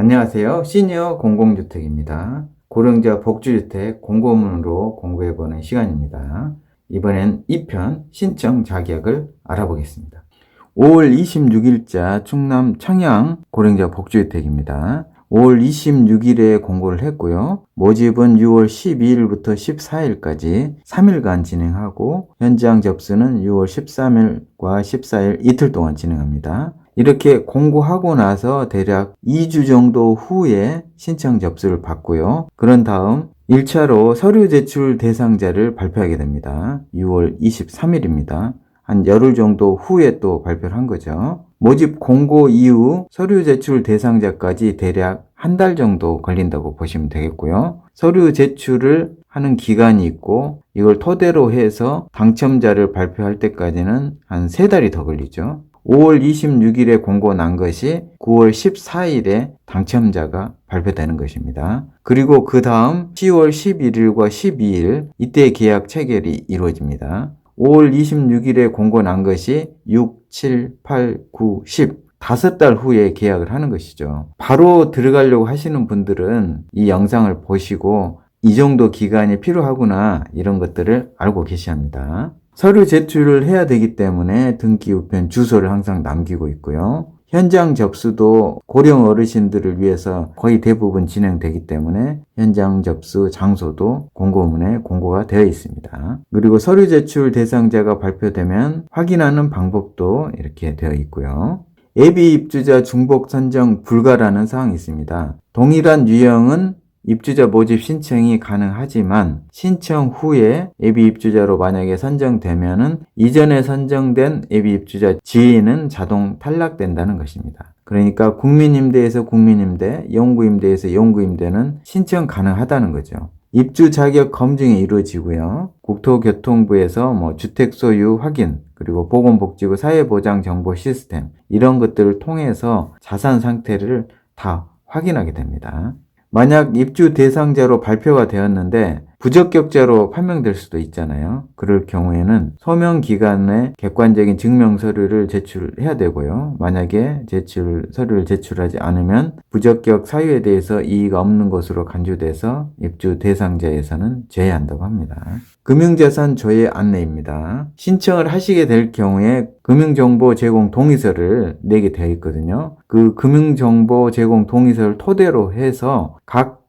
안녕하세요. 시니어 공공주택입니다. 고령자 복지주택 공고문으로 공부해보는 시간입니다. 이번엔 2편 신청 자격을 알아보겠습니다. 5월 26일자 충남 청양 고령자 복지주택입니다. 5월 26일에 공고를 했고요. 모집은 6월 12일부터 14일까지 3일간 진행하고 현장 접수는 6월 13일과 14일 이틀 동안 진행합니다. 이렇게 공고하고 나서 대략 2주 정도 후에 신청 접수를 받고요. 그런 다음 1차로 서류 제출 대상자를 발표하게 됩니다. 6월 23일입니다. 한 열흘 정도 후에 또 발표를 한 거죠. 모집 공고 이후 서류 제출 대상자까지 대략 한 달 정도 걸린다고 보시면 되겠고요. 서류 제출을 하는 기간이 있고 이걸 토대로 해서 당첨자를 발표할 때까지는 한 3달이 더 걸리죠. 5월 26일에 공고 난 것이 9월 14일에 당첨자가 발표되는 것입니다. 그리고 그 다음 10월 11일과 12일 이때 계약 체결이 이루어집니다. 5월 26일에 공고 난 것이 6, 7, 8, 9, 10 5달 후에 계약을 하는 것이죠. 바로 들어가려고 하시는 분들은 이 영상을 보시고 이 정도 기간이 필요하구나 이런 것들을 알고 계셔야 합니다. 서류 제출을 해야 되기 때문에 등기 우편 주소를 항상 남기고 있고요. 현장 접수도 고령 어르신들을 위해서 거의 대부분 진행되기 때문에 현장 접수 장소도 공고문에 공고가 되어 있습니다. 그리고 서류 제출 대상자가 발표되면 확인하는 방법도 이렇게 되어 있고요. 예비 입주자 중복 선정 불가라는 사항이 있습니다. 동일한 유형은 입주자 모집 신청이 가능하지만 신청 후에 예비 입주자로 만약에 선정되면은 이전에 선정된 예비 입주자 지위는 자동 탈락된다는 것입니다. 그러니까 국민임대에서 국민임대, 영구임대에서 영구임대는 신청 가능하다는 거죠. 입주 자격 검증이 이루어지고요. 국토교통부에서 주택 소유 확인, 그리고 보건복지부 사회보장 정보 시스템 이런 것들을 통해서 자산 상태를 다 확인하게 됩니다. 만약 입주 대상자로 발표가 되었는데 부적격자로 판명될 수도 있잖아요. 그럴 경우에는 소명 기간에 객관적인 증명 서류를 제출해야 되고요. 만약에 서류를 제출하지 않으면 부적격 사유에 대해서 이의가 없는 것으로 간주돼서 입주 대상자에서는 제외한다고 합니다. 금융자산 조회 안내입니다. 신청을 하시게 될 경우에 금융정보 제공 동의서를 내게 되어 있거든요. 그 금융정보 제공 동의서를 토대로 해서 각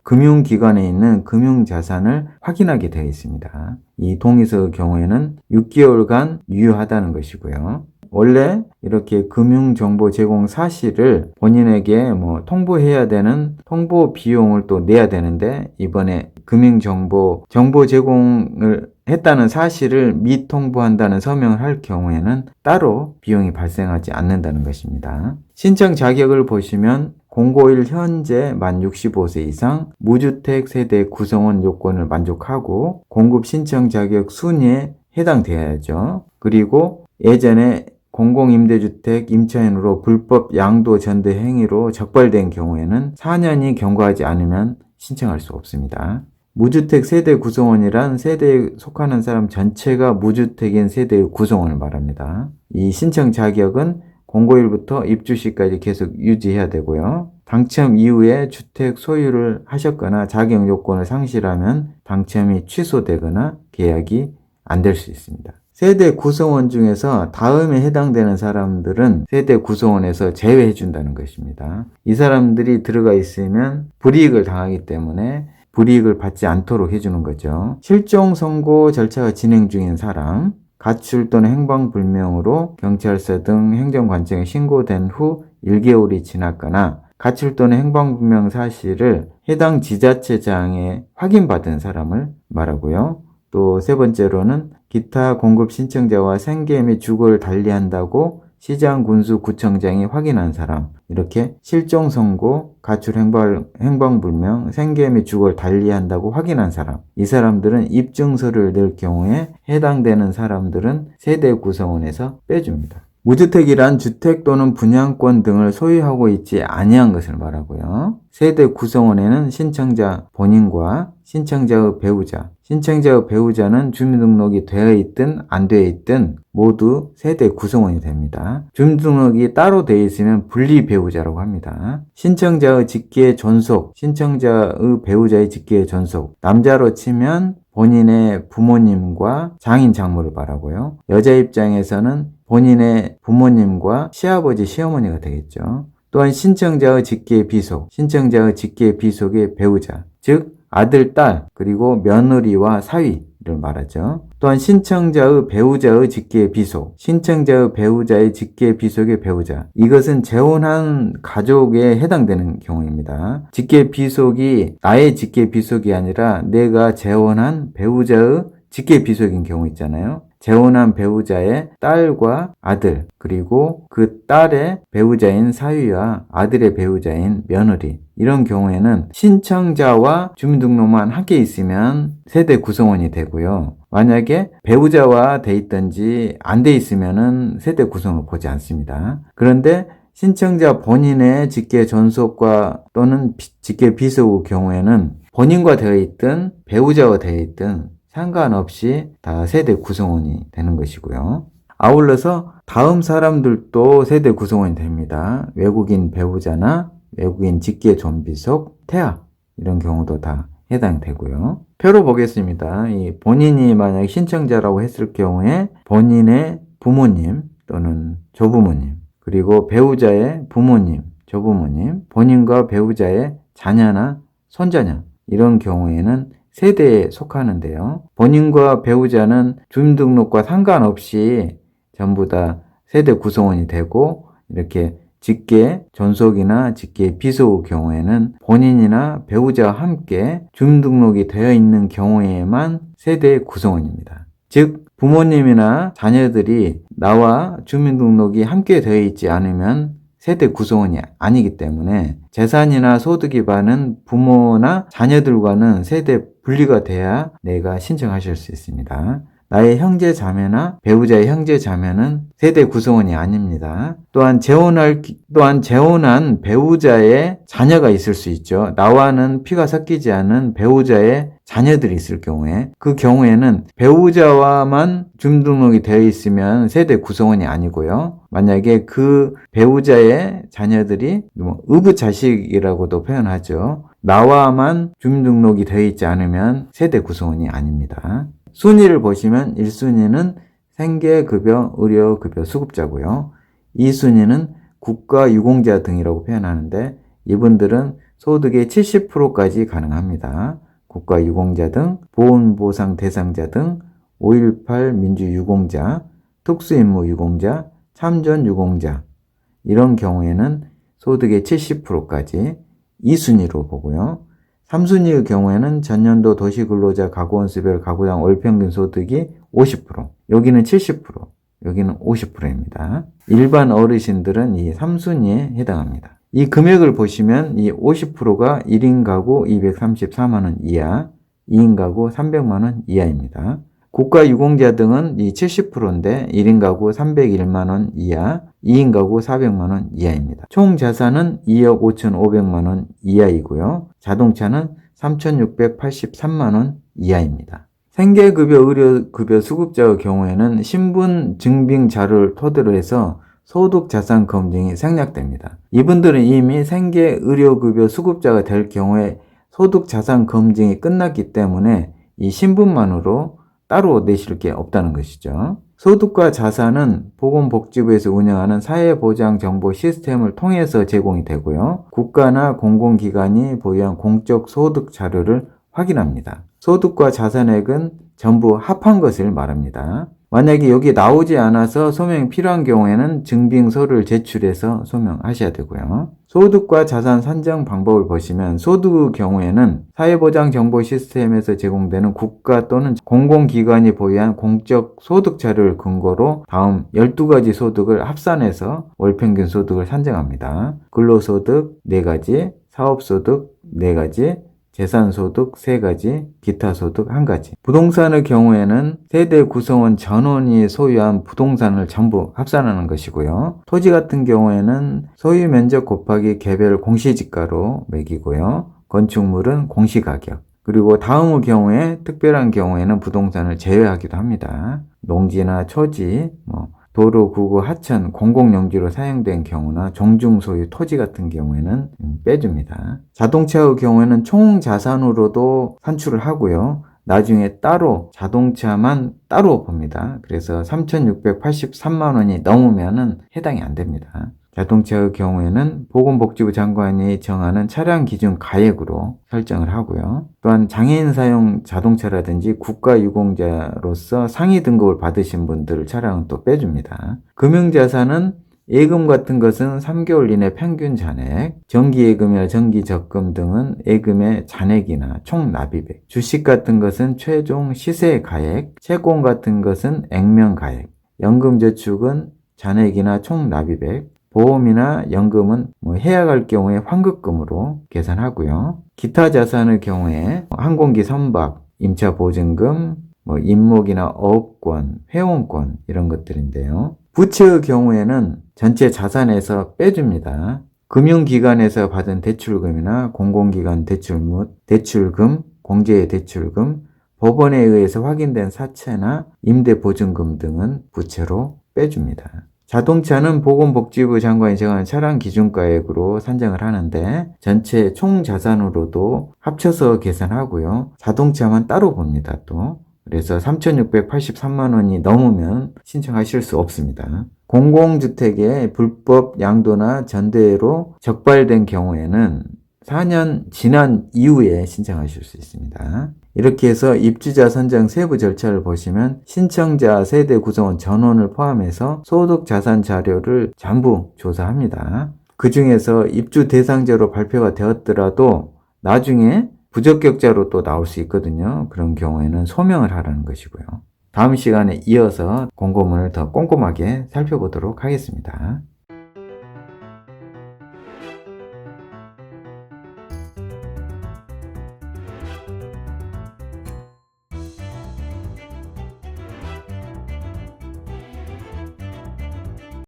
금융기관에 있는 금융자산을 확인하게 되어 있습니다. 이 동의서 경우에는 6개월간 유효하다는 것이고요. 원래 이렇게 금융정보 제공 사실을 본인에게 통보해야 되는 통보 비용을 또 내야 되는데 이번에 금융정보 제공을 했다는 사실을 미통보한다는 서명을 할 경우에는 따로 비용이 발생하지 않는다는 것입니다. 신청 자격을 보시면 공고일 현재 만 65세 이상 무주택 세대 구성원 요건을 만족하고 공급 신청 자격 순위에 해당되어야죠. 그리고 예전에 공공임대주택 임차인으로 불법 양도 전대 행위로 적발된 경우에는 4년이 경과하지 않으면 신청할 수 없습니다. 무주택 세대 구성원이란 세대에 속하는 사람 전체가 무주택인 세대의 구성원을 말합니다. 이 신청 자격은 공고일부터 입주시까지 계속 유지해야 되고요. 당첨 이후에 주택 소유를 하셨거나 자격 요건을 상실하면 당첨이 취소되거나 계약이 안 될 수 있습니다. 세대 구성원 중에서 다음에 해당되는 사람들은 세대 구성원에서 제외해 준다는 것입니다. 이 사람들이 들어가 있으면 불이익을 당하기 때문에 불이익을 받지 않도록 해주는 거죠. 실종 선고 절차가 진행 중인 사람, 가출 또는 행방불명으로 경찰서 등 행정관청에 신고된 후 1개월이 지났거나 가출 또는 행방불명 사실을 해당 지자체장에 확인받은 사람을 말하고요. 또 세 번째로는 기타 공급 신청자와 생계 및 주거를 달리한다고 시장, 군수, 구청장이 확인한 사람, 이렇게 실종 선고, 가출 행방불명, 생계 및 주거를 달리한다고 확인한 사람, 이 사람들은 입증서를 낼 경우에 해당되는 사람들은 세대 구성원에서 빼줍니다. 무주택이란 주택 또는 분양권 등을 소유하고 있지 아니한 것을 말하고요. 세대 구성원에는 신청자 본인과 신청자의 배우자, 신청자의 배우자는 주민등록이 되어 있든 안 되어 있든 모두 세대 구성원이 됩니다. 주민등록이 따로 되어 있으면 분리 배우자라고 합니다. 신청자의 직계 존속, 신청자의 배우자의 직계 존속, 남자로 치면 본인의 부모님과 장인 장모를 말하고요. 여자 입장에서는 본인의 부모님과 시아버지 시어머니가 되겠죠. 또한 신청자의 직계 비속, 신청자의 직계 비속의 배우자, 즉 아들, 딸, 그리고 며느리와 사위를 말하죠. 또한 신청자의 배우자의 직계 비속, 신청자의 배우자의 직계 비속의 배우자. 이것은 재혼한 가족에 해당되는 경우입니다. 직계 비속이 나의 직계 비속이 아니라 내가 재혼한 배우자의 직계 비속인 경우 있잖아요. 재혼한 배우자의 딸과 아들, 그리고 그 딸의 배우자인 사위와 아들의 배우자인 며느리, 이런 경우에는 신청자와 주민등록만 함께 있으면 세대 구성원이 되고요. 만약에 배우자와 돼 있든지 안 돼 있으면은 세대 구성을 보지 않습니다. 그런데 신청자 본인의 직계 존속과 또는 직계 비속의 경우에는 본인과 되어 있든 배우자와 되어 있든 상관없이 다 세대 구성원이 되는 것이고요. 아울러서 다음 사람들도 세대 구성원이 됩니다. 외국인 배우자나 외국인 직계 존비속, 태아 이런 경우도 다 해당되고요. 표로 보겠습니다. 이 본인이 만약 신청자라고 했을 경우에 본인의 부모님 또는 조부모님, 그리고 배우자의 부모님, 조부모님, 본인과 배우자의 자녀나 손자녀, 이런 경우에는 세대에 속하는데요. 본인과 배우자는 주민등록과 상관없이 전부 다 세대 구성원이 되고, 이렇게 직계 존속이나 직계 비속의 경우에는 본인이나 배우자와 함께 주민등록이 되어 있는 경우에만 세대 구성원입니다. 즉 부모님이나 자녀들이 나와 주민등록이 함께 되어 있지 않으면 세대 구성원이 아니기 때문에 재산이나 소득이 많은 부모나 자녀들과는 세대 분리가 돼야 내가 신청하실 수 있습니다. 나의 형제 자매나 배우자의 형제 자매는 세대 구성원이 아닙니다. 또한 재혼한 배우자의 자녀가 있을 수 있죠. 나와는 피가 섞이지 않은 배우자의 자녀들이 있을 경우에, 그 경우에는 배우자와만 주민등록이 되어 있으면 세대 구성원이 아니고요. 만약에 그 배우자의 자녀들이 의붓자식이라고도 표현하죠. 나와만 주민등록이 되어 있지 않으면 세대 구성원이 아닙니다. 순위를 보시면 1순위는 생계급여, 의료급여 수급자고요. 2순위는 국가유공자 등이라고 표현하는데 이분들은 소득의 70%까지 가능합니다. 국가유공자 등, 보훈보상 대상자 등, 5.18 민주유공자, 특수임무유공자, 참전유공자, 이런 경우에는 소득의 70%까지 2순위로 보고요. 3순위의 경우에는 전년도 도시근로자 가구원수별 가구당 월평균 소득이 50%, 여기는 70%, 여기는 50%입니다. 일반 어르신들은 이 3순위에 해당합니다. 이 금액을 보시면 이 50%가 1인 가구 234만원 이하, 2인 가구 300만원 이하입니다. 국가유공자 등은 이 70%인데 1인 가구 301만원 이하, 2인 가구 400만원 이하입니다. 총 자산은 2억 5,500만원 이하이고요. 자동차는 3,683만원 이하입니다. 생계급여, 의료급여 수급자의 경우에는 신분 증빙 자료를 토대로 해서 소득자산 검증이 생략됩니다. 이분들은 이미 생계, 의료급여 수급자가 될 경우에 소득자산 검증이 끝났기 때문에 이 신분만으로 따로 내실 게 없다는 것이죠. 소득과 자산은 보건복지부에서 운영하는 사회보장정보 시스템을 통해서 제공이 되고요. 국가나 공공기관이 보유한 공적 소득 자료를 확인합니다. 소득과 자산액은 전부 합한 것을 말합니다. 만약에 여기 나오지 않아서 소명이 필요한 경우에는 증빙서를 제출해서 소명하셔야 되고요. 소득과 자산 산정 방법을 보시면 소득의 경우에는 사회보장정보 시스템에서 제공되는 국가 또는 공공기관이 보유한 공적 소득 자료를 근거로 다음 12가지 소득을 합산해서 월평균 소득을 산정합니다. 근로소득 4가지, 사업소득 4가지, 재산소득 3가지, 기타소득 1가지. 부동산의 경우에는 세대 구성원 전원이 소유한 부동산을 전부 합산하는 것이고요. 토지 같은 경우에는 소유 면적 곱하기 개별 공시지가로 매기고요. 건축물은 공시가격. 그리고 다음의 경우에 특별한 경우에는 부동산을 제외하기도 합니다. 농지나 초지, 도로, 구구, 하천, 공공용지로 사용된 경우나 종중소유 토지 같은 경우에는 빼줍니다. 자동차의 경우에는 총 자산으로도 산출을 하고요. 나중에 따로 자동차만 따로 봅니다. 그래서 3,683만 원이 넘으면 해당이 안 됩니다. 자동차의 경우에는 보건복지부 장관이 정하는 차량 기준 가액으로 설정을 하고요. 또한 장애인 사용 자동차라든지 국가유공자로서 상위 등급을 받으신 분들 차량은 또 빼줍니다. 금융자산은 예금 같은 것은 3개월 이내 평균 잔액, 정기예금이나 정기적금 등은 예금의 잔액이나 총 납입액, 주식 같은 것은 최종 시세 가액, 채권 같은 것은 액면 가액, 연금저축은 잔액이나 총 납입액, 보험이나 연금은 해약할 경우에 환급금으로 계산하고요. 기타 자산의 경우에 항공기 선박, 임차 보증금, 임목이나 어업권, 회원권 이런 것들인데요. 부채의 경우에는 전체 자산에서 빼줍니다. 금융기관에서 받은 대출금이나 공공기관 대출 및 대출금, 공제의 대출금, 법원에 의해서 확인된 사채나 임대보증금 등은 부채로 빼줍니다. 자동차는 보건복지부 장관이 정한 차량 기준가액으로 산정을 하는데 전체 총 자산으로도 합쳐서 계산하고요. 자동차만 따로 봅니다. 또 그래서 3,683만 원이 넘으면 신청하실 수 없습니다. 공공주택의 불법 양도나 전대로 적발된 경우에는 4년 지난 이후에 신청하실 수 있습니다. 이렇게 해서 입주자 선정 세부 절차를 보시면 신청자 세대 구성원 전원을 포함해서 소득 자산 자료를 전부 조사합니다. 그 중에서 입주 대상자로 발표가 되었더라도 나중에 부적격자로 또 나올 수 있거든요. 그런 경우에는 소명을 하라는 것이고요. 다음 시간에 이어서 공고문을 더 꼼꼼하게 살펴보도록 하겠습니다.